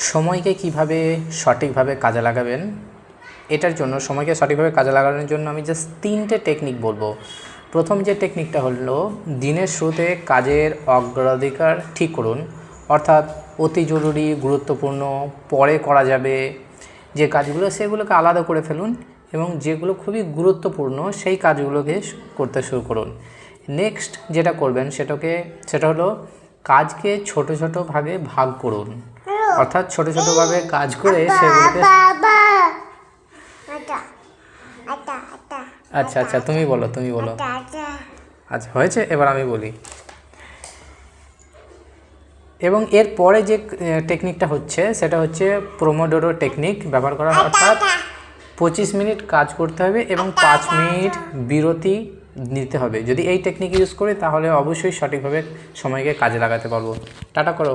সময়কে কিভাবে সঠিকভাবে কাজে লাগাবেন, এটার জন্য সময়কে সঠিকভাবে কাজে লাগানোর জন্য আমি জাস্ট 3টে টেকনিক বলবো। প্রথম যে টেকনিকটা হলো, দিনের শুরুতে কাজের অগ্রাধিকার ঠিক করুন। অর্থাৎ অতি জরুরি, গুরুত্বপূর্ণ, পরে করা যাবে যে কাজগুলো সেগুলোকে আলাদা করে ফেলুন এবং যেগুলো খুবই গুরুত্বপূর্ণ সেই কাজগুলোকে করতে শুরু করুন। নেক্সট যেটা করবেন সেটা হলো কাজকে ছোট ছোট ভাগে ভাগ করুন। অর্থাৎ ছোট ছোটোভাবে কাজ করে সেগুলোকে আচ্ছা আচ্ছা তুমি বলো। আচ্ছা হয়েছে, এবার আমি বলি। এবং এর পরে যে টেকনিকটা হচ্ছে সেটা হচ্ছে পোমোডোরো টেকনিক ব্যবহার করা। অর্থাৎ 25 মিনিট কাজ করতে হবে এবং 5 মিনিট বিরতি নিতে হবে। যদি এই টেকনিক ইউজ করি তাহলে অবশ্যই সঠিকভাবে সময়কে কাজে লাগাতে পারবো। টাটা করো।